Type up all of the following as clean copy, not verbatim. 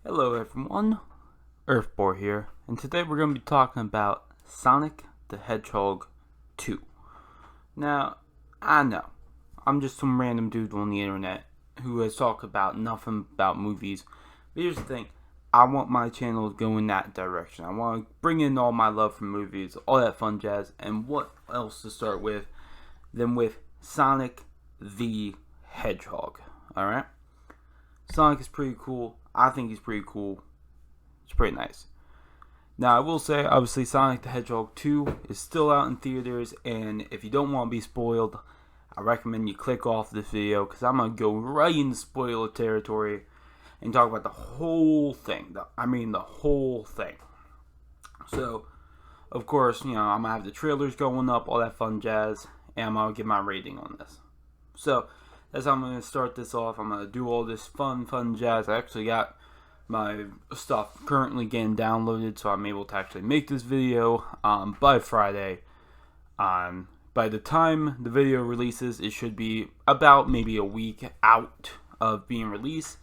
Hello everyone, Earthbor here, and today we're going to be talking about Sonic the Hedgehog 2. Now, I know, I'm just some random dude on the internet who has talked about nothing about movies, but here's the thing, I want my channel to go in that direction. I want to bring in all my love for movies, all that fun jazz, and what else to start with than with Sonic the Hedgehog, alright? Sonic is pretty cool. I think he's pretty cool. It's pretty nice. Now, I will say, obviously, Sonic the Hedgehog 2 is still out in theaters, and if you don't want to be spoiled, I recommend you click off this video, because I'm going to go right into spoiler territory and talk about the whole thing. The whole thing. So, of course, I'm going to have the trailers going up, all that fun jazz, and I'm going to give my rating on this. So, that's how I'm going to start this off. I'm going to do all this fun jazz. I actually got my stuff currently getting downloaded, so I'm able to actually make this video by Friday. By the time the video releases, it should be about maybe a week out of being released.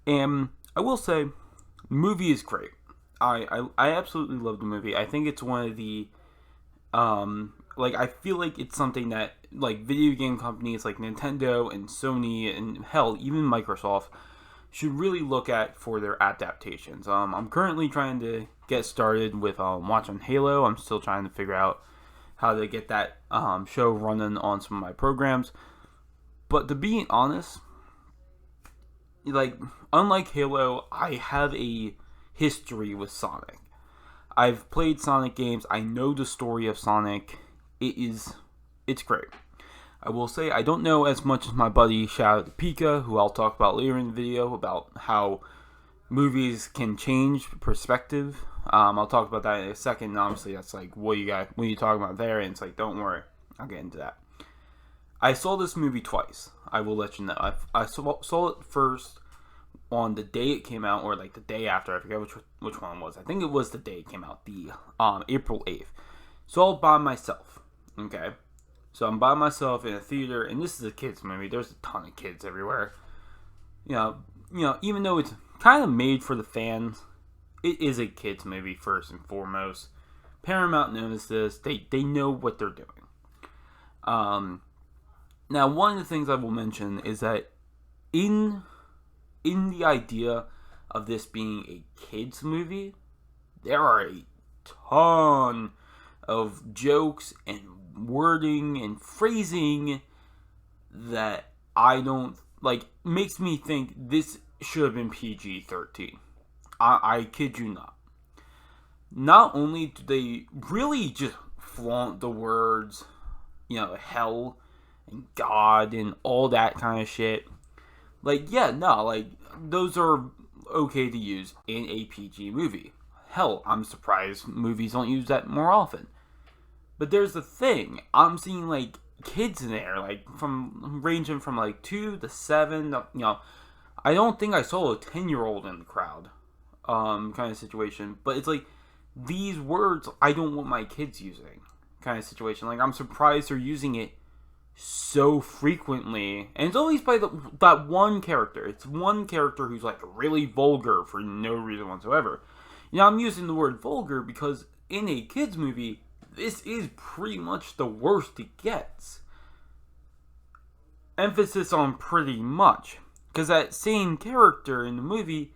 And I will say, the movie is great. I absolutely love the movie. I think it's one of the I feel like it's something that video game companies like Nintendo and Sony and hell even Microsoft should really look at for their adaptations. I'm currently trying to get started with watching Halo. I'm still trying to figure out how to get that show running on some of my programs. But to be honest, unlike Halo, I have a history with Sonic. I've played Sonic games. I know the story of Sonic. It's great. I will say I don't know as much as my buddy shout out to Pika, who I'll talk about later in the video, about how movies can change perspective. I'll talk about that in a second. Obviously, that's what are you talking about there? And it's don't worry, I'll get into that. I saw this movie twice. I will let you know. I saw it first on the day it came out, or the day after. I forget which one it was. I think it was the day it came out, the April 8th. Saw it by myself. Okay, so I'm by myself in a theater, and this is a kids movie. There's a ton of kids everywhere. Even though it's kind of made for the fans, it is a kids movie first and foremost. Paramount knows this. They know what they're doing. Now, one of the things I will mention is that in the idea of this being a kids movie, there are a ton of jokes and wording and phrasing that I don't makes me think this should have been PG-13. I kid you not. Not only do they really just flaunt the words, hell and God and all that kind of shit. Those are okay to use in a PG movie. Hell, I'm surprised movies don't use that more often. But there's the thing, I'm seeing kids in there, ranging from 2 to 7. I don't think I saw a 10-year-old in the crowd, kind of situation. But it's these words I don't want my kids using, kind of situation. I'm surprised they're using it so frequently, and it's always by that one character. It's one character who's really vulgar for no reason whatsoever. I'm using the word vulgar because in a kids movie, this is pretty much the worst it gets. Emphasis on pretty much, because that same character in the movie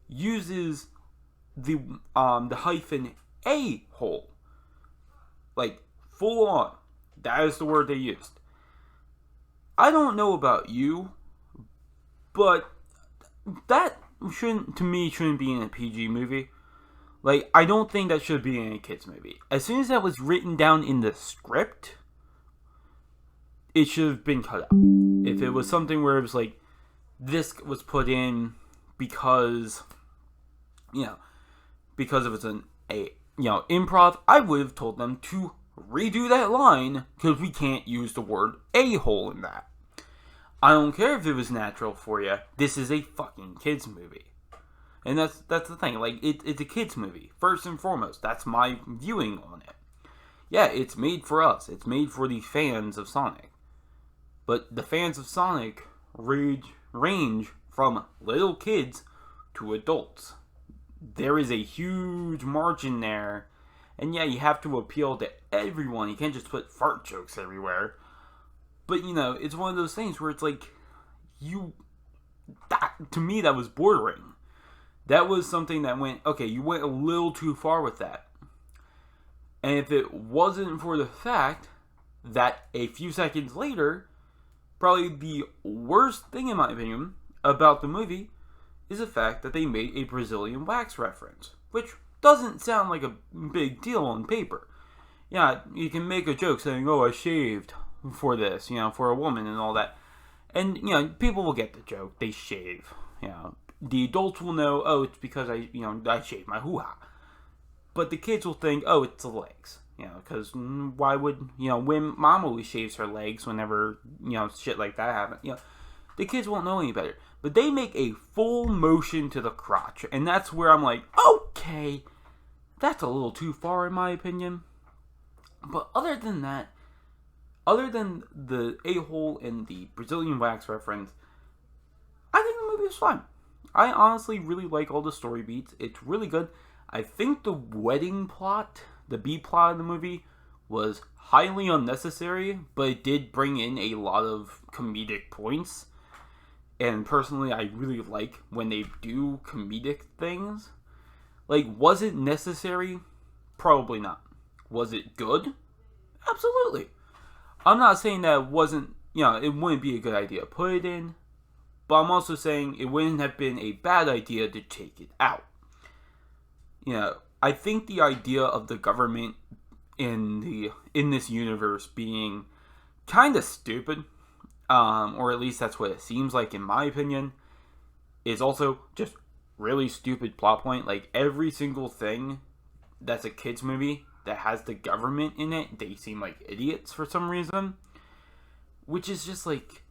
uses the hyphen a-hole, full on. That is the word they used. I don't know about you, but that shouldn't be in a PG movie. I don't think that should be in a kids movie. As soon as that was written down in the script, it should have been cut out. If it was something where it was this was put in because it was improv, I would have told them to redo that line, because we can't use the word a-hole in that. I don't care if it was natural for you. This is a fucking kids movie. And that's the thing. It's a kids movie, first and foremost. That's my viewing on it. Yeah, it's made for us. It's made for the fans of Sonic. But the fans of Sonic range from little kids to adults. There is a huge margin there. And yeah, you have to appeal to everyone. You can't just put fart jokes everywhere. But, it's one of those things where it's like, to me, that was bordering. That was something that you went a little too far with that. And if it wasn't for the fact that a few seconds later, probably the worst thing, in my opinion, about the movie is the fact that they made a Brazilian wax reference, which doesn't sound like a big deal on paper. Yeah, you can make a joke saying, "Oh, I shaved for this," for a woman and all that. And, people will get the joke. They shave. The adults will know, oh, it's because I shaved my hoo-ha. But the kids will think, oh, it's the legs. Because why would, when mom always shaves her legs whenever, shit like that happens. The kids won't know any better. But they make a full motion to the crotch. And that's where I'm like, okay, that's a little too far in my opinion. But other than that, other than the a-hole and the Brazilian wax reference, I think the movie was fine. I honestly really like all the story beats. It's really good. I think the wedding plot, the B plot of the movie, was highly unnecessary, but it did bring in a lot of comedic points. And personally, I really like when they do comedic things. Like, was it necessary? Probably not. Was it good? Absolutely. I'm not saying that it wasn't, it wouldn't be a good idea to put it in. But I'm also saying it wouldn't have been a bad idea to take it out. I think the idea of the government in this universe being kind of stupid, or at least that's what it seems like in my opinion, is also just really stupid plot point. Like, every single thing that's a kids movie that has the government in it, they seem like idiots for some reason, which is just like,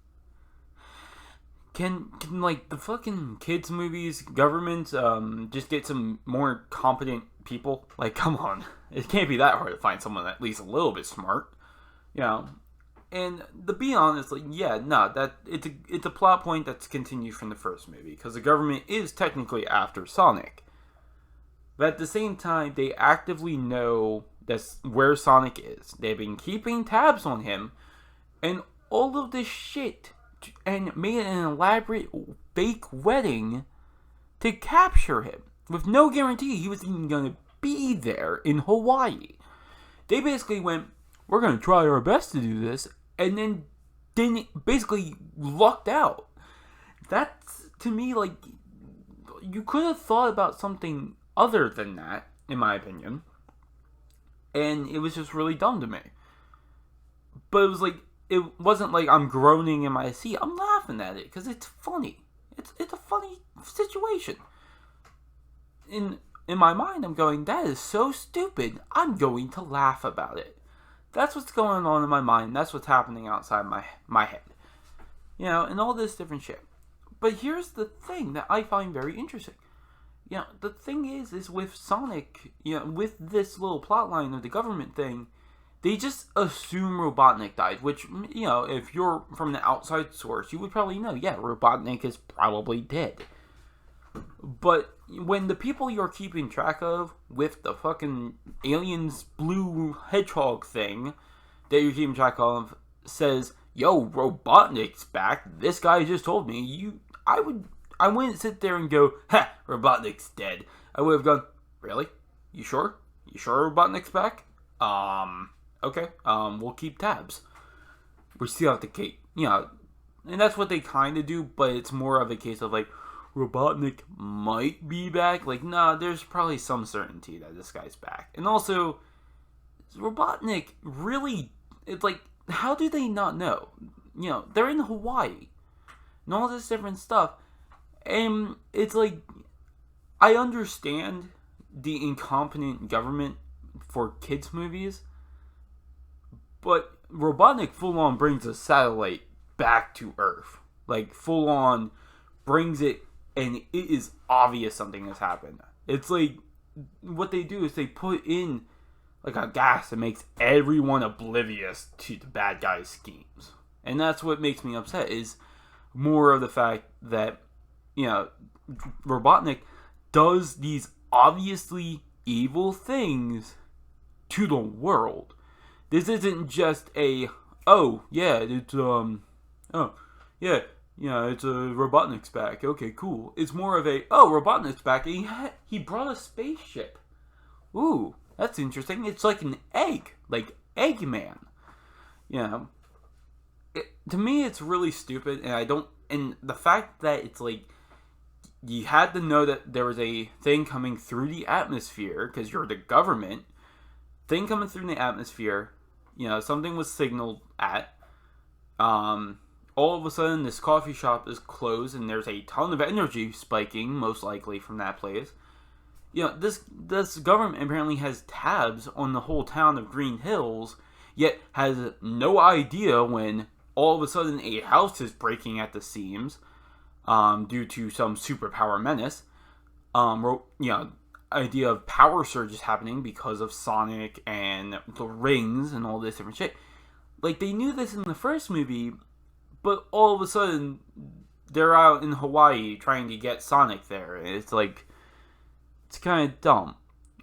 Can like the fucking kids movies government just get some more competent people? Like, come on, it can't be that hard to find someone at least a little bit smart, And to be honest, that it's a plot point that's continued from the first movie because the government is technically after Sonic, but at the same time they actively know that's where Sonic is. They've been keeping tabs on him, and all of this shit. And made an elaborate fake wedding to capture him with no guarantee he was even going to be there in Hawaii. They basically went, we're going to try our best to do this, and then basically lucked out. That's, to me, like, you could have thought about something other than that, in my opinion. And it was just really dumb to me. But it was like, it wasn't like I'm groaning in my seat. I'm laughing at it because it's funny. It's a funny situation. In my mind, I'm going, that is so stupid. I'm going to laugh about it. That's what's going on in my mind. That's what's happening outside my head. And all this different shit. But here's the thing that I find very interesting. The thing is with Sonic, with this little plot line of the government thing, they just assume Robotnik died, which, if you're from the outside source, you would probably know, yeah, Robotnik is probably dead. But when the people you're keeping track of with the fucking aliens blue hedgehog thing that you're keeping track of says, yo, Robotnik's back, this guy just told me, I wouldn't sit there and go, ha, Robotnik's dead. I would have gone, really? You sure? You sure Robotnik's back? Okay, we'll keep tabs. We still have to keep, and that's what they kind of do, but it's more of a case of like, Robotnik might be back. Like, nah, there's probably some certainty that this guy's back. And also, Robotnik really, it's like, how do they not know? They're in Hawaii and all this different stuff. And it's like, I understand the incompetent government for kids movies, but Robotnik full on brings a satellite back to Earth. Like, full on brings it, and it is obvious something has happened. It's like, what they do is they put in like a gas that makes everyone oblivious to the bad guy's schemes. And that's what makes me upset, is more of the fact that, Robotnik does these obviously evil things to the world. This isn't just a, oh yeah, it's oh yeah, it's a Robotnik's back. Okay, cool. It's more of a, oh, Robotnik's back, and he brought a spaceship. Ooh, that's interesting. It's like an egg, like Eggman. You know, to me, it's really stupid, and the fact that it's like, you had to know that there was a thing coming through the atmosphere, because you're the government, thing coming through the atmosphere, something was signaled at, all of a sudden this coffee shop is closed, and there's a ton of energy spiking, most likely from that place. This government apparently has tabs on the whole town of Green Hills, yet has no idea when all of a sudden a house is breaking at the seams, due to some superpower menace. Idea of power surges happening because of Sonic and the rings and all this different shit. Like, they knew this in the first movie, but all of a sudden they're out in Hawaii trying to get Sonic there. It's like, it's kind of dumb.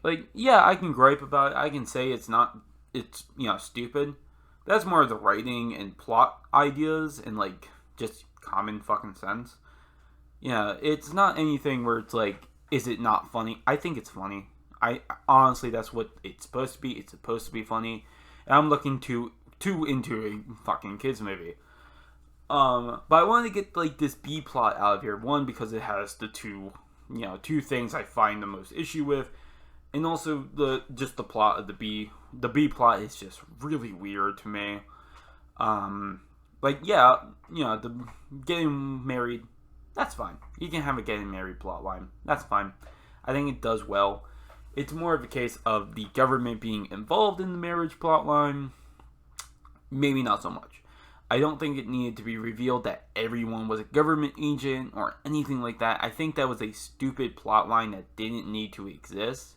Like, yeah, I can gripe about it. I can say it's stupid. That's more of the writing and plot ideas and, like, just common fucking sense. It's not anything where it's like, is it not funny? I think it's funny. Honestly, that's what it's supposed to be. It's supposed to be funny. And I'm looking too into a fucking kids movie. But I wanted to get, like, this B plot out of here. One, because it has the two things I find the most issue with, and also the plot of the B. The B plot is just really weird to me. The getting married, that's fine. You can have a getting married plot line. That's fine. I think it does well. It's more of a case of the government being involved in the marriage plot line. Maybe not so much. I don't think it needed to be revealed that everyone was a government agent or anything like that. I think that was a stupid plot line that didn't need to exist.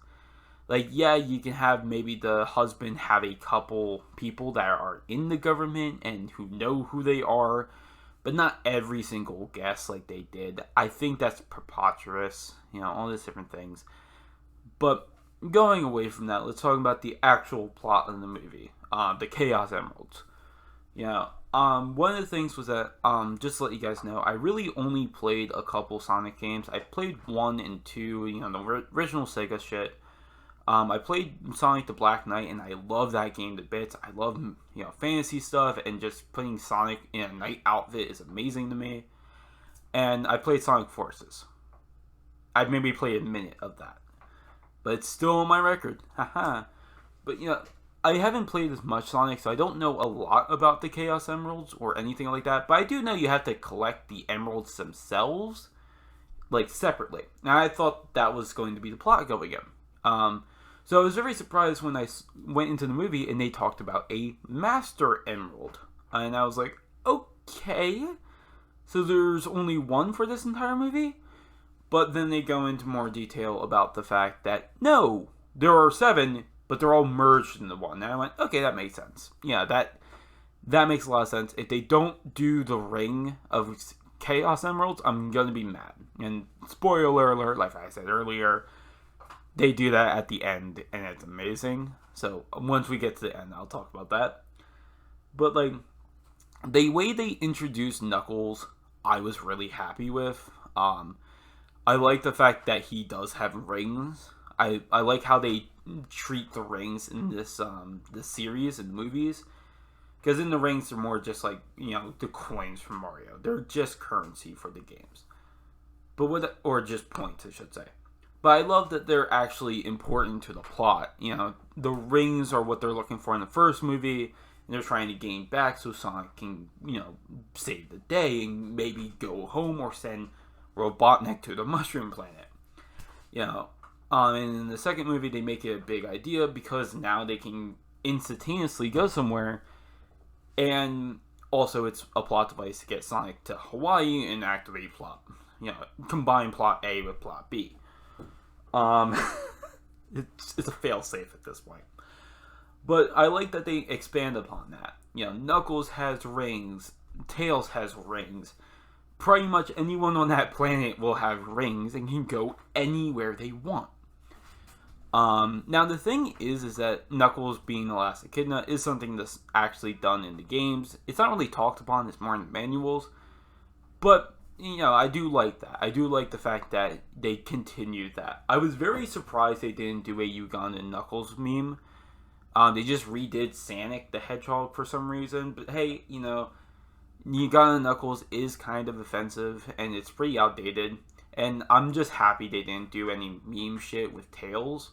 Like, yeah, you can have maybe the husband have a couple people that are in the government and who know who they are, but not every single guest like they did. I think that's preposterous, all these different things. But going away from that, let's talk about the actual plot of the movie, the Chaos Emeralds. One of the things was that, just to let you guys know, I really only played a couple Sonic games. I played 1 and 2, the original Sega shit. I played Sonic the Black Knight, and I love that game to bits. I love, fantasy stuff, and just putting Sonic in a knight outfit is amazing to me. And I played Sonic Forces. I maybe played a minute of that. But it's still on my record. Haha. But, I haven't played as much Sonic, so I don't know a lot about the Chaos Emeralds or anything like that. But I do know you have to collect the emeralds themselves, like, separately. Now, I thought that was going to be the plot going in. So I was very surprised when I went into the movie and they talked about a Master Emerald. And I was like, okay, so there's only one for this entire movie? But then they go into more detail about the fact that, no, there are 7, but they're all merged into one. And I went, okay, that makes sense. Yeah, that makes a lot of sense. If they don't do the ring of Chaos Emeralds, I'm going to be mad. And spoiler alert, like I said earlier, they do that at the end, and it's amazing. So, once we get to the end, I'll talk about that. But, like, the way they introduced Knuckles, I was really happy with. I like the fact that he does have rings. I like how they treat the rings in this series and movies. Because in the rings, they're more just like, the coins from Mario. They're just currency for the games. Or just points, I should say. But I love that they're actually important to the plot. The rings are what they're looking for in the first movie, and they're trying to gain back so Sonic can, save the day and maybe go home or send Robotnik to the Mushroom Planet. And in the second movie, they make it a big idea because now they can instantaneously go somewhere, and also it's a plot device to get Sonic to Hawaii and activate plot. Combine plot A with plot B. It's a failsafe at this point. But I like that they expand upon that. Knuckles has rings, Tails has rings, pretty much anyone on that planet will have rings and can go anywhere they want. Now the thing is that Knuckles being the last echidna is something that's actually done in the games. It's not really talked upon, it's more in the manuals. But, I do like that. I do like the fact that they continued that. I was very surprised they didn't do a Ugandan Knuckles meme. They just redid Sonic the Hedgehog for some reason. But hey, Ugandan Knuckles is kind of offensive and it's pretty outdated. And I'm just happy they didn't do any meme shit with Tails.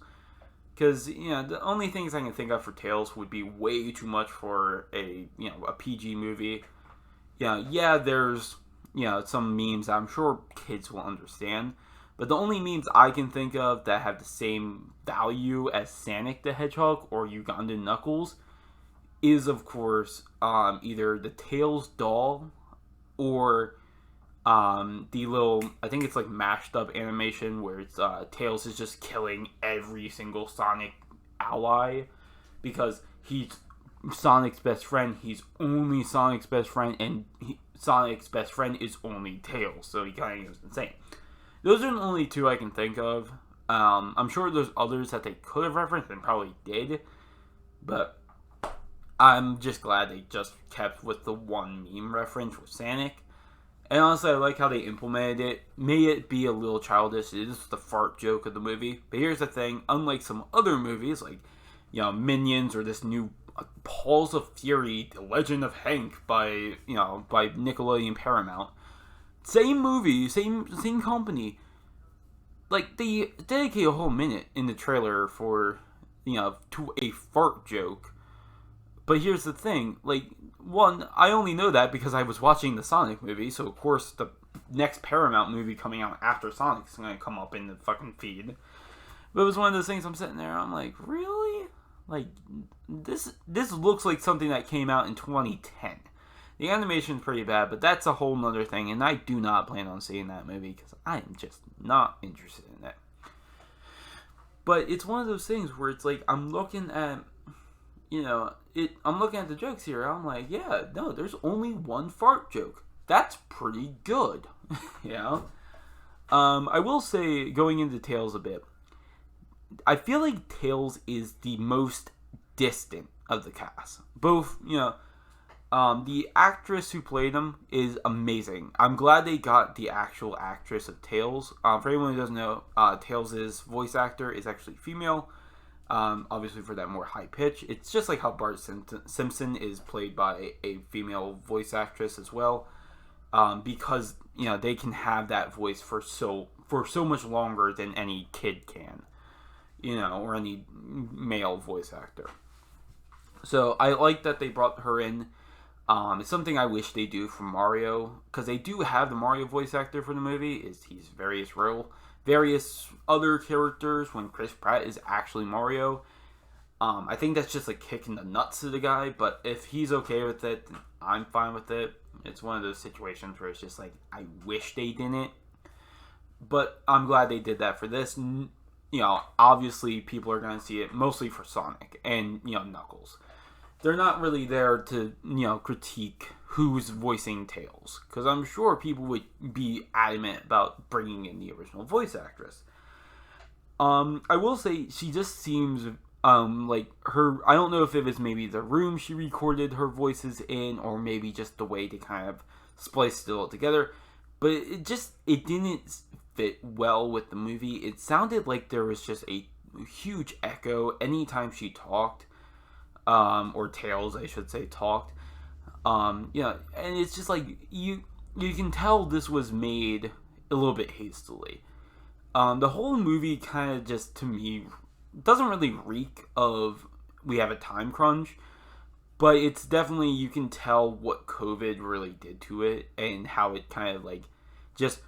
Because, the only things I can think of for Tails would be way too much for a PG movie. There's, some memes I'm sure kids will understand. But the only memes I can think of that have the same value as Sonic the Hedgehog or Ugandan Knuckles is, of course, either the Tails doll or the little, I think it's like mashed up animation where it's Tails is just killing every single Sonic ally because he's Sonic's best friend. He's only Sonic's best friend, and Sonic's best friend is only Tails, so he kind of goes insane. Those are the only two I can think of. I'm sure there's others that they could have referenced and probably did, but I'm just glad they just kept with the one meme reference with Sonic. And honestly, I like how they implemented it. May it be a little childish. It is the fart joke of the movie. But here's the thing. Unlike some other movies, like, Minions or this new Paws of Fury, The Legend of Hank by Nickelodeon Paramount. Same movie, same company. Like, they dedicate a whole minute in the trailer for, to a fart joke. But here's the thing, like, one, I only know that because I was watching the Sonic movie, so of course the next Paramount movie coming out after Sonic is going to come up in the fucking feed. But it was one of those things I'm sitting there, I'm like, really? Like, this looks like something that came out in 2010. The animation's pretty bad, but that's a whole nother thing, and I do not plan on seeing that movie because I am just not interested in it. But it's one of those things where it's like, I'm looking at, I'm looking at the jokes here, I'm like, yeah, no, there's only one fart joke. That's pretty good, I will say, going into Tails a bit, I feel like Tails is the most distant of the cast. Both, the actress who played him is amazing. I'm glad they got the actual actress of Tails. For anyone who doesn't know, Tails' voice actor is actually female. Obviously for that more high pitch. It's just like how Bart Simpson is played by a female voice actress as well. Because, they can have that voice for so much longer than any kid can. Or any male voice actor. So I like that they brought her in. It's something I wish they do for Mario, because they do have the Mario voice actor for the movie. He's various other characters when Chris Pratt is actually Mario. I think that's just like kicking the nuts to the guy, but if he's okay with it, then I'm fine with it. It's one of those situations where it's just like, I wish they didn't, but I'm glad they did that for this. Obviously people are going to see it mostly for Sonic and, Knuckles. They're not really there to, critique who's voicing Tails. Because I'm sure people would be adamant about bringing in the original voice actress. I will say, she just seems, like, I don't know if it was maybe the room she recorded her voices in, or maybe just the way they kind of spliced it all together. But it didn't fit well with the movie. It sounded like there was just a huge echo anytime she talked. Or Tails, I should say, talked. And it's just like, you can tell this was made a little bit hastily. The whole movie kind of just, to me, doesn't really reek of we have a time crunch, but it's definitely, you can tell what COVID really did to it, and how it kind of, like, just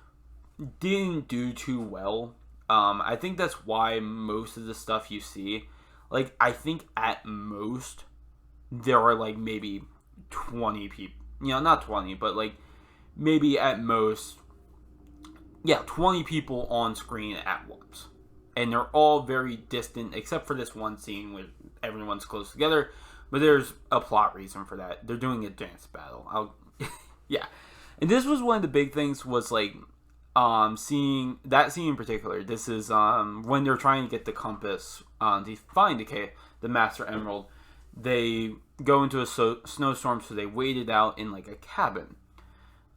didn't do too well. I think that's why most of the stuff you see, like, I think at most, there are, like, maybe 20 people. Not 20, but, like, maybe at most, 20 people on screen at once. And they're all very distant, except for this one scene where everyone's close together. But there's a plot reason for that. They're doing a dance battle. And this was one of the big things was like seeing that scene in particular. This is when they're trying to get the compass to find the Master Emerald. They go into a snowstorm, so they waited out in like a cabin.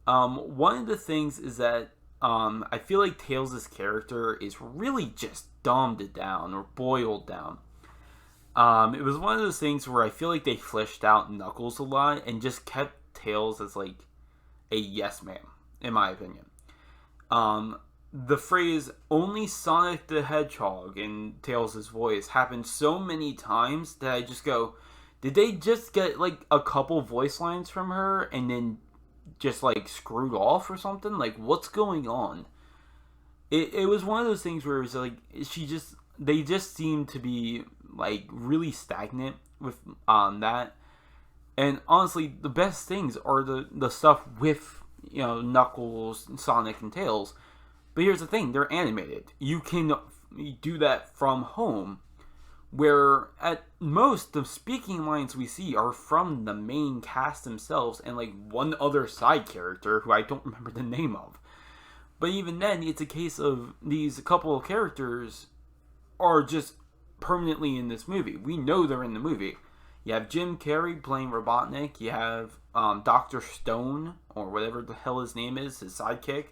One of the things is that I feel like Tails' character is really just dumbed down or boiled down. It was one of those things where I feel like they fleshed out Knuckles a lot and just kept Tails as like a yes man, in my opinion. The phrase "only Sonic the Hedgehog" in Tails' voice happened so many times that I just go, did they just get like a couple voice lines from her and then just like screwed off or something? Like, what's going on? It was one of those things where it was like they just seemed to be like really stagnant with that. And honestly, the best things are the stuff with, you know, Knuckles, Sonic, and Tails. But here's the thing, they're animated. You can do that from home, where at most the speaking lines we see are from the main cast themselves and like one other side character who I don't remember the name of. But even then, it's a case of these couple of characters are just permanently in this movie. We know they're in the movie. You have Jim Carrey playing Robotnik. You have Dr. Stone, or whatever the hell his name is, his sidekick.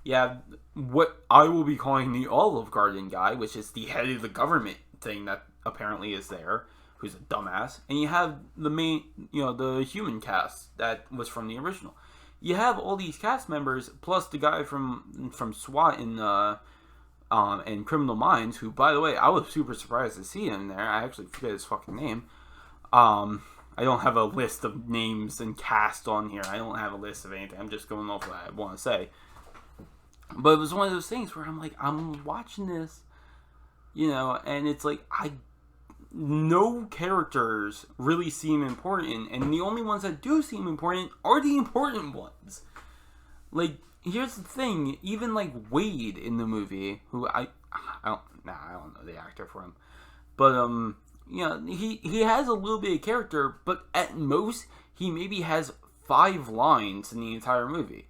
You have what I will be calling the Olive Garden guy, which is the head of the government thing that apparently is there, who's a dumbass. And you have the main, the human cast that was from the original. You have all these cast members, plus the guy from SWAT and Criminal Minds, who, by the way, I was super surprised to see him there. I actually forget his fucking name. I don't have a list of names and cast on here. I don't have a list of anything. I'm just going off what I want to say. But it was one of those things where I'm like, I'm watching this, and it's like, no characters really seem important, and the only ones that do seem important are the important ones. Like, here's the thing, even like Wade in the movie, who I don't know the actor for him, but he has a little bit of character, but at most he maybe has 5 lines in the entire movie.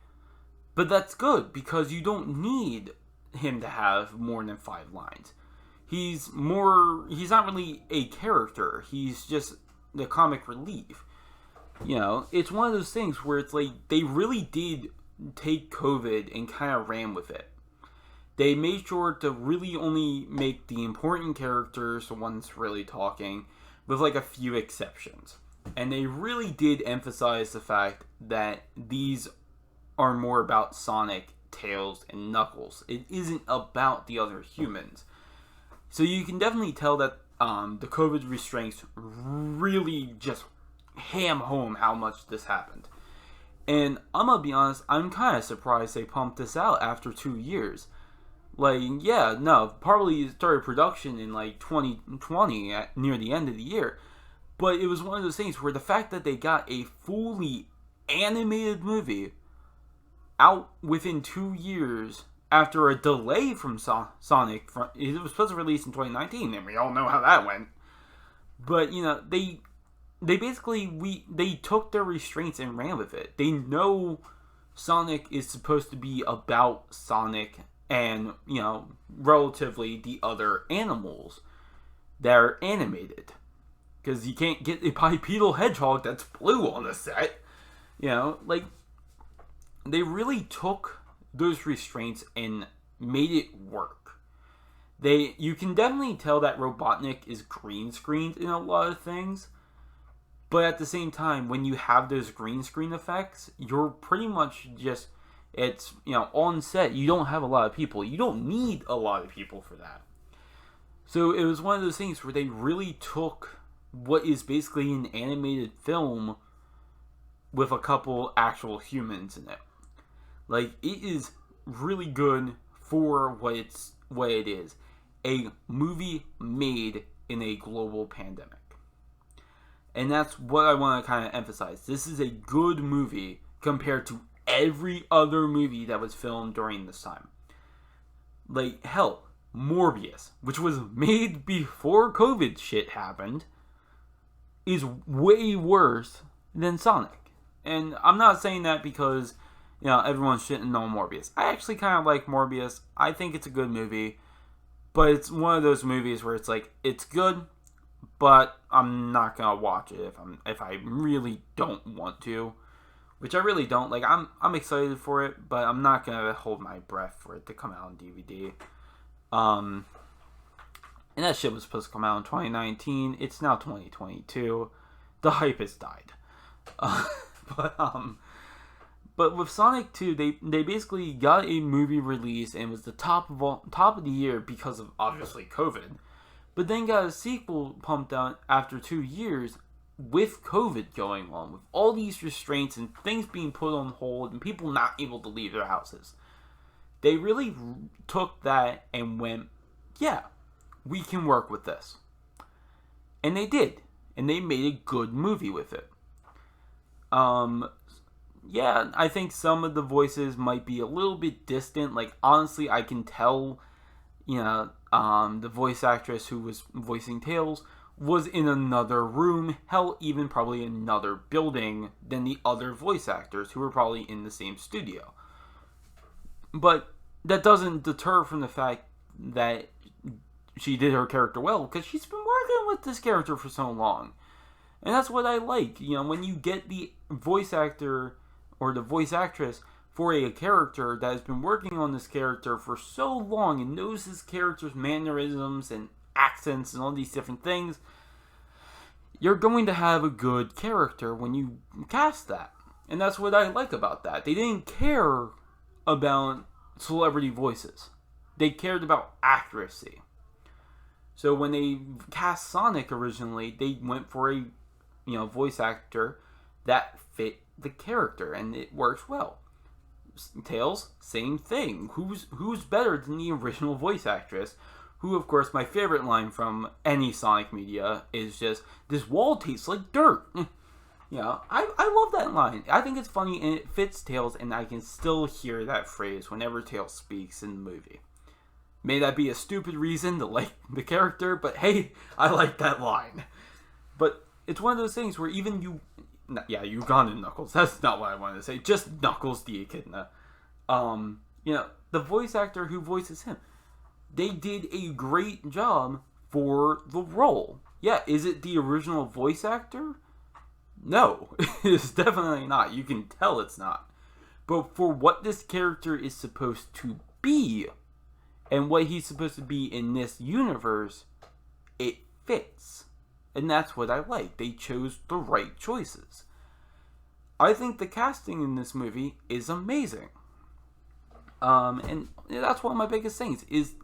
But that's good, because you don't need him to have more than 5 lines. He's not really a character. He's just the comic relief. It's one of those things where it's like, they really did take COVID and kind of ran with it. They made sure to really only make the important characters the ones really talking, with like a few exceptions. And they really did emphasize the fact that these are more about Sonic, Tails, and Knuckles. It isn't about the other humans. So you can definitely tell that the COVID restraints really just ham home how much this happened. And I'm gonna be honest, I'm kind of surprised they pumped this out after 2 years. Like, yeah, no, probably started production in like 2020 near the end of the year. But it was one of those things where the fact that they got a fully animated movie out within 2 years after a delay from Sonic, it was supposed to release in 2019, and we all know how that went. But they basically they took their restraints and ran with it. They know Sonic is supposed to be about Sonic and relatively the other animals that are animated, because you can't get a bipedal hedgehog that's blue on the set. Like, they really took those restraints and made it work. You can definitely tell that Robotnik is green screened in a lot of things, but at the same time, when you have those green screen effects, you're pretty much just, it's, on set, you don't have a lot of people. You don't need a lot of people for that. So it was one of those things where they really took what is basically an animated film with a couple actual humans in it. Like, it is really good for what it is. A movie made in a global pandemic. And that's what I want to kind of emphasize. This is a good movie compared to every other movie that was filmed during this time. Like, hell, Morbius, which was made before COVID shit happened, is way worse than Sonic. And I'm not saying that because everyone's shitting on Morbius. I actually kind of like Morbius. I think it's a good movie, but it's one of those movies where it's like, it's good, but I'm not gonna watch it if I really don't want to, which I really don't. Like, I'm excited for it, but I'm not gonna hold my breath for it to come out on DVD. And that shit was supposed to come out in 2019. It's now 2022. The hype has died. But with Sonic 2, they basically got a movie release and it was the top of the year because of obviously COVID. But then got a sequel pumped out after 2 years with COVID going on, with all these restraints and things being put on hold and people not able to leave their houses. They really took that and went, yeah, we can work with this. And they did. And they made a good movie with it. Yeah, I think some of the voices might be a little bit distant. Like, honestly, I can tell, the voice actress who was voicing Tails was in another room, hell, even probably another building than the other voice actors who were probably in the same studio. But that doesn't deter from the fact that she did her character well, because she's been working with this character for so long. And that's what I like. When you get the voice actor or the voice actress for a character that has been working on this character for so long and knows this character's mannerisms and accents and all these different things, you're going to have a good character when you cast that. And that's what I like about that. They didn't care about celebrity voices. They cared about accuracy. So when they cast Sonic originally, they went for a voice actor that fit the character, and it works well. Tails, same thing. Who's better than the original voice actress? Who, of course, my favorite line from any Sonic media is just, "This wall tastes like dirt." I love that line. I think it's funny, and it fits Tails, and I can still hear that phrase whenever Tails speaks in the movie. May that be a stupid reason to like the character, but hey, I like that line. But it's one of those things where even Ugandan Knuckles, that's not what I wanted to say, just Knuckles the Echidna. The voice actor who voices him, they did a great job for the role. Yeah, is it the original voice actor? No, it's definitely not. You can tell it's not. But for what this character is supposed to be, and what he's supposed to be in this universe, it fits. And that's what I like. They chose the right choices. I think the casting in this movie is amazing. And that's one of my biggest things is,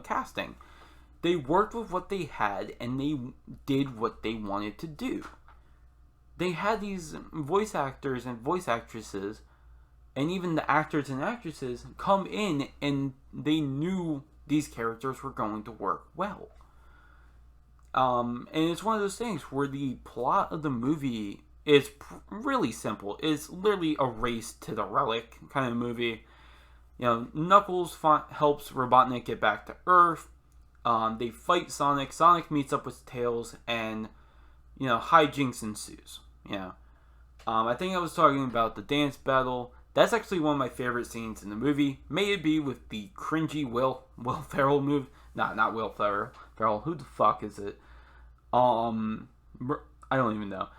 casting. They worked with what they had and they did what they wanted to do. They had these voice actors and voice actresses, and even the actors and actresses come in and they knew these characters were going to work well. And it's one of those things where the plot of the movie is really simple. It's literally a race to the relic kind of movie. Knuckles helps Robotnik get back to Earth. They fight Sonic. Sonic meets up with Tails, and hijinks ensues. I think I was talking about the dance battle. That's actually one of my favorite scenes in the movie. May it be with the cringy Will Ferrell move. Not Will Ferrell. Who the fuck is it? I don't even know.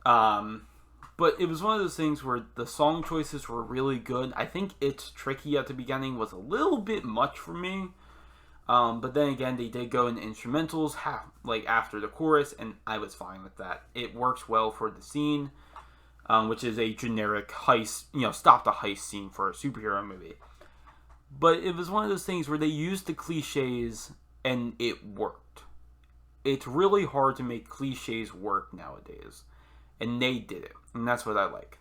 But it was one of those things where the song choices were really good. I think It's Tricky at the beginning was a little bit much for me. But then again, they did go into instrumentals after the chorus, and I was fine with that. It works well for the scene, which is a generic heist, stop the heist scene for a superhero movie. But it was one of those things where they used the cliches and it worked. It's really hard to make cliches work nowadays, and they did it, and that's what I like.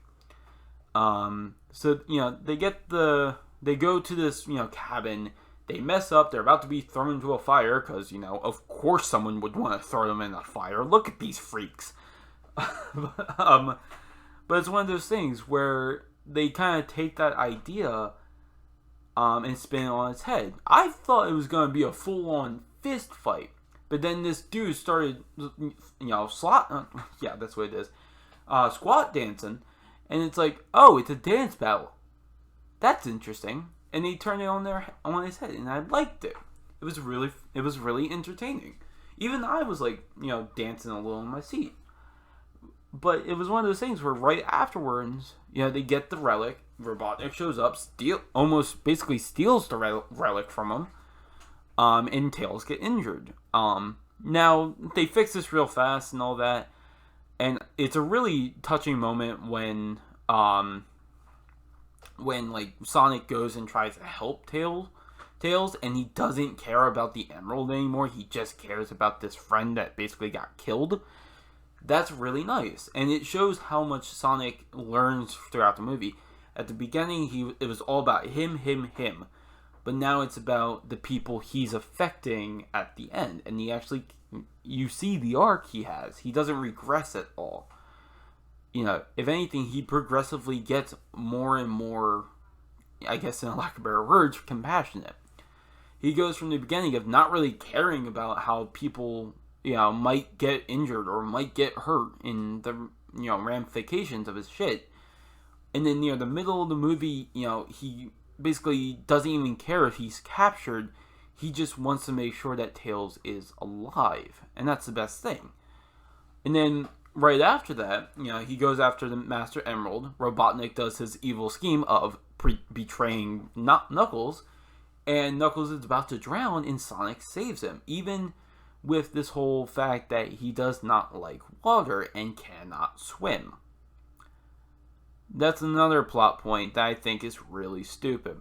So they go to this cabin. They mess up. They're about to be thrown into a fire because of course someone would want to throw them in a fire. Look at these freaks. But it's one of those things where they kind of take that idea and spin it on its head. I thought it was going to be a full-on fist fight, but then this dude started, that's what it is, squat dancing, and it's like, oh, it's a dance battle. that's interesting. And he turned it on his head, and I liked it. It was really entertaining. Even I was like, dancing a little in my seat. But it was one of those things where right afterwards, they get the relic. Robotnik shows up, almost basically steals the relic from him. And Tails get injured. Now they fix this real fast and all that, and it's a really touching moment when like Sonic goes and tries to help Tails, and he doesn't care about the emerald anymore. He just cares about this friend that basically got killed. That's really nice, and it shows how much Sonic learns throughout the movie. At the beginning, it was all about him, but now it's about the people he's affecting at the end, and you see the arc he has. He doesn't regress at all. If anything, he progressively gets more and more, I guess in a lack of better words, compassionate. He goes from the beginning of not really caring about how people, might get injured or might get hurt in the, ramifications of his shit. And then near the middle of the movie, he basically doesn't even care if he's captured. He just wants to make sure that Tails is alive. And that's the best thing. And then right after that, he goes after the Master Emerald. Robotnik does his evil scheme of betraying Knuckles. And Knuckles is about to drown, and Sonic saves him. Even with this whole fact that he does not like water and cannot swim. That's another plot point that I think is really stupid.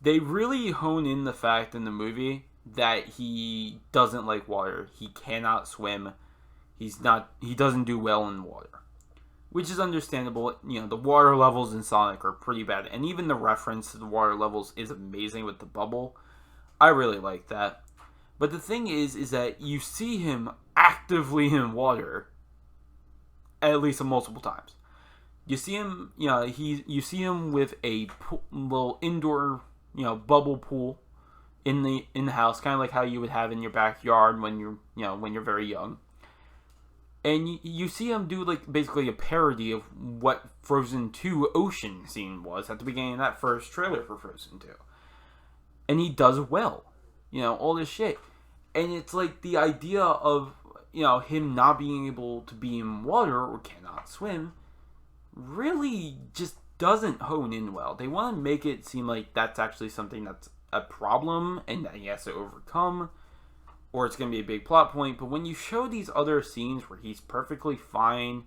They really hone in the fact in the movie that he doesn't like water. He cannot swim. He doesn't do well in water. Which is understandable. The water levels in Sonic are pretty bad. And even the reference to the water levels is amazing with the bubble. I really like that. But the thing is that you see him actively in water at least multiple times. You see him, you see him with a little indoor, bubble pool in the house, kind of like how you would have in your backyard when you're very young. And you see him do like basically a parody of what Frozen 2 ocean scene was at the beginning of that first trailer for Frozen 2. And he does well. All this shit. And it's like the idea of, him not being able to be in water or cannot swim really just doesn't hone in well. They want to make it seem like that's actually something that's a problem and that he has to overcome, or it's going to be a big plot point. But when you show these other scenes where he's perfectly fine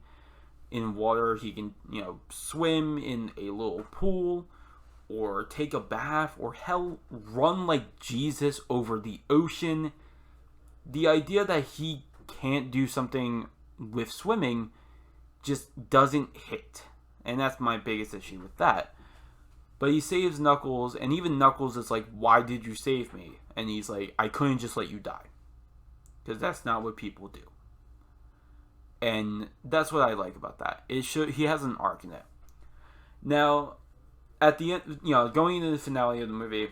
in water, he can, swim in a little pool, or take a bath, or hell, run like Jesus over the ocean. The idea that he can't do something with swimming just doesn't hit. And that's my biggest issue with that. But he saves Knuckles, and even Knuckles is like, why did you save me? And he's like, I couldn't just let you die. Because that's not what people do. And that's what I like about that. He has an arc in it. Now, at the end, going into the finale of the movie,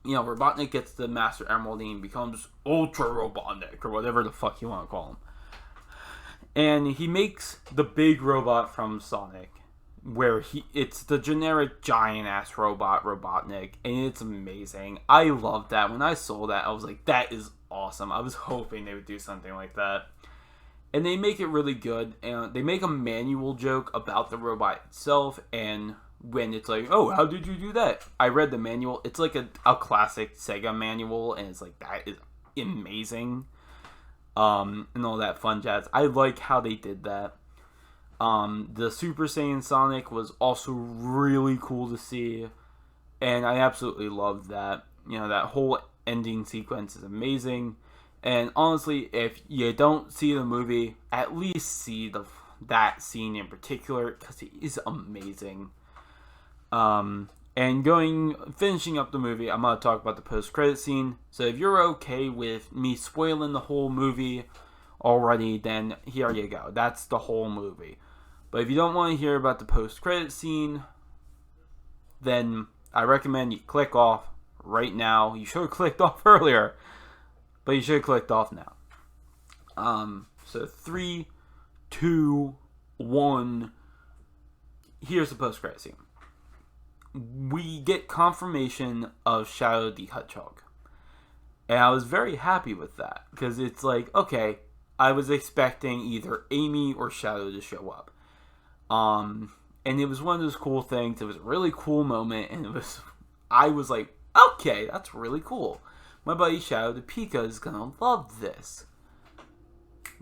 Robotnik gets the Master Emerald and becomes Ultra Robotnik, or whatever the fuck you want to call him. And he makes the big robot from Sonic, where it's the generic giant-ass robot, Robotnik, and it's amazing. I love that. When I saw that, I was like, that is awesome. I was hoping they would do something like that. And they make it really good, and they make a manual joke about the robot itself, and when it's like, oh, how did you do that? I read the manual. It's like a classic Sega manual, and it's like, that is amazing. And all that fun jazz. I like how they did that. The Super Saiyan Sonic was also really cool to see, and I absolutely loved that. That whole ending sequence is amazing. And honestly, if you don't see the movie, at least see that scene in particular, because it is amazing. And finishing up the movie, I'm going to talk about the post-credit scene. So if you're okay with me spoiling the whole movie already, then here you go. That's the whole movie. But if you don't want to hear about the post-credit scene, then I recommend you click off right now. You should have clicked off earlier, but you should have clicked off now. So 3, 2, 1. Here's the post-credit scene. we get confirmation of Shadow the Hedgehog. And I was very happy with that, because it's like, okay, I was expecting either Amy or Shadow to show up. And it was one of those cool things. It was a really cool moment, and I was like, okay, that's really cool. My buddy Shadow the Pika is gonna love this.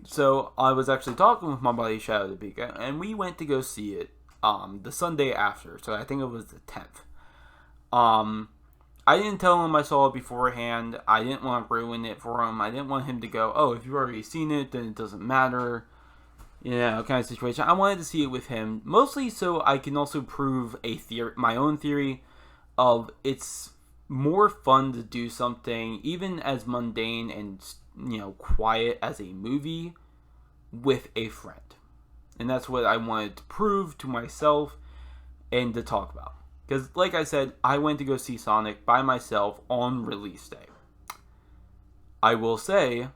So I was actually talking with my buddy Shadow the Pika, and we went to go see it the Sunday after. So I think it was the 10th. I didn't tell him I saw it beforehand. I didn't want to ruin it for him. I didn't want him to go, oh, if you've already seen it, then it doesn't matter. Kind of situation. I wanted to see it with him, mostly so I can also prove my own theory of it's more fun to do something, even as mundane and, quiet as a movie, with a friend. And that's what I wanted to prove to myself and to talk about. Because, like I said, I went to go see Sonic by myself on release day. I will say,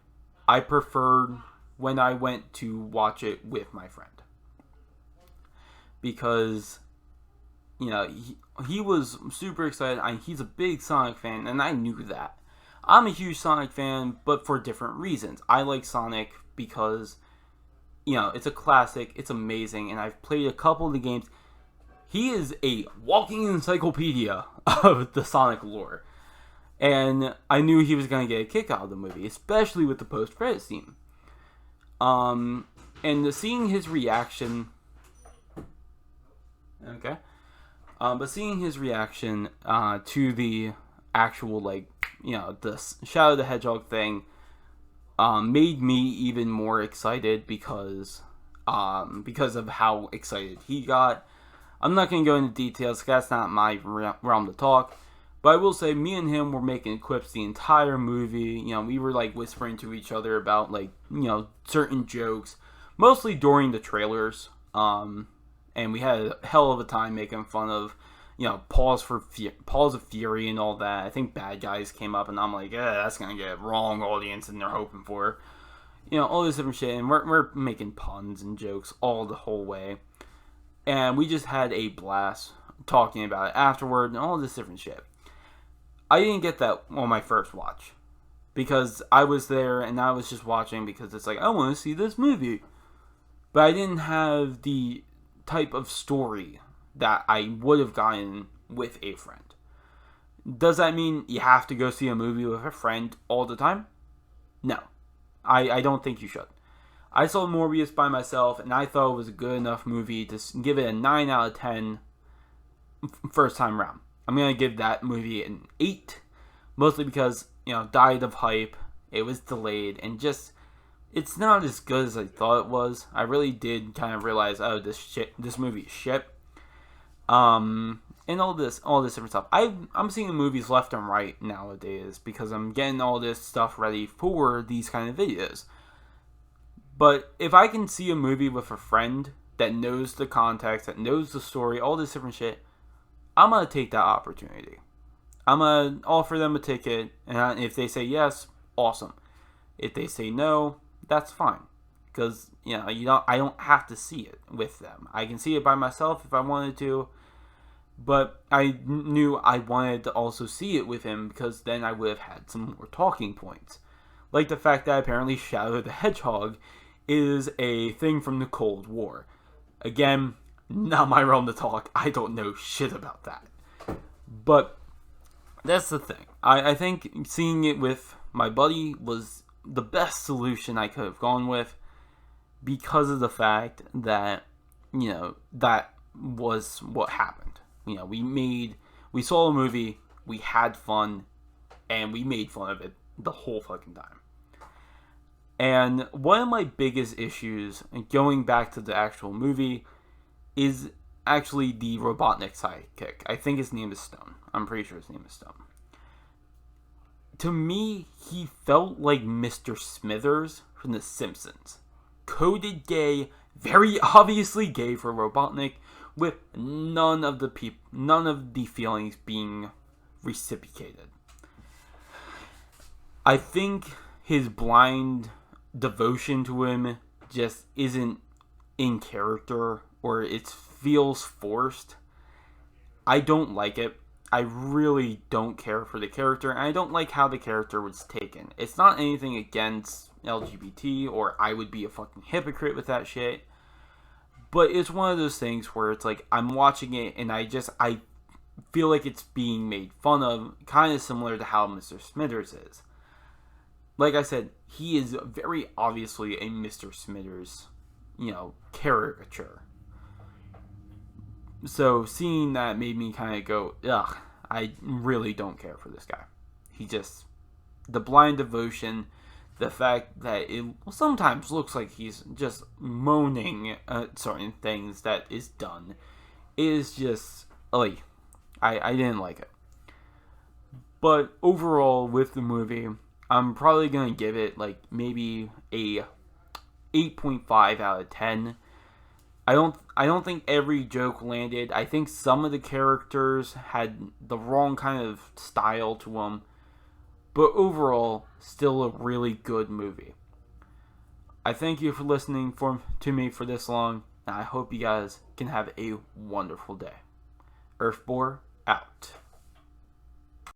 I preferred when I went to watch it with my friend. Because, he was super excited. He's a big Sonic fan, and I knew that. I'm a huge Sonic fan, but for different reasons. I like Sonic because, it's a classic, it's amazing, and I've played a couple of the games. He is a walking encyclopedia of the Sonic lore. And I knew he was going to get a kick out of the movie, especially with the post-credits scene. And seeing his reaction... Okay. But seeing his reaction to the actual, the Shadow the Hedgehog thing made me even more excited because of how excited he got. I'm not going to go into details, because that's not my realm to talk. But I will say, me and him were making quips the entire movie. We were, whispering to each other about, certain jokes. Mostly during the trailers. And we had a hell of a time making fun of, Paws of Fury and all that. I think Bad Guys came up, and I'm like, that's going to get wrong audience, and they're hoping for. All this different shit. And we're making puns and jokes all the whole way. And we just had a blast talking about it afterward and all this different shit. I didn't get that on my first watch. Because I was there and I was just watching because it's like, I want to see this movie. But I didn't have the type of story that I would have gotten with a friend. Does that mean you have to go see a movie with a friend all the time? No. I don't think you should. I saw Morbius by myself, and I thought it was a good enough movie to give it a 9 out of 10 first time round. I'm going to give that movie an 8, mostly because, died of hype, it was delayed, and just, it's not as good as I thought it was. I really did kind of realize, this movie is shit. And all this different stuff. I'm seeing movies left and right nowadays, because I'm getting all this stuff ready for these kind of videos. But if I can see a movie with a friend that knows the context, that knows the story, all this different shit, I'm going to take that opportunity. I'm going to offer them a ticket, and if they say yes, awesome. If they say no, that's fine. Because, I don't have to see it with them. I can see it by myself if I wanted to, but I knew I wanted to also see it with him, because then I would have had some more talking points. Like the fact that apparently Shadow the Hedgehog is a thing from the Cold War. Again, not my realm to talk. I don't know shit about that. But that's the thing. I think seeing it with my buddy was the best solution I could have gone with, because of the fact that, that was what happened. We saw a movie, we had fun, and we made fun of it the whole fucking time. And one of my biggest issues, going back to the actual movie, is actually the Robotnik sidekick. I think his name is Stone. I'm pretty sure his name is Stone. To me, he felt like Mr. Smithers from The Simpsons. Coded gay, very obviously gay for Robotnik, with none of the feelings being reciprocated. I think his blind devotion to him just isn't in character, or it feels forced. I don't like it. I really don't care for the character, and I don't like how the character was taken. It's not anything against LGBT, or I would be a fucking hypocrite with that shit. But it's one of those things where it's like, I'm watching it, and I feel like it's being made fun of, kind of similar to how Mr. Smithers is. Like I said, he is very obviously a Mr. Smithers, caricature. So seeing that made me kind of go, ugh, I really don't care for this guy. The blind devotion, the fact that it sometimes looks like he's just moaning at certain things that is done, is just, I didn't like it. But overall, with the movie, I'm probably going to give it maybe a 8.5 out of 10. I don't think every joke landed. I think some of the characters had the wrong kind of style to them. But overall, still a really good movie. I thank you for listening to me for this long, and I hope you guys can have a wonderful day. Earthbor out.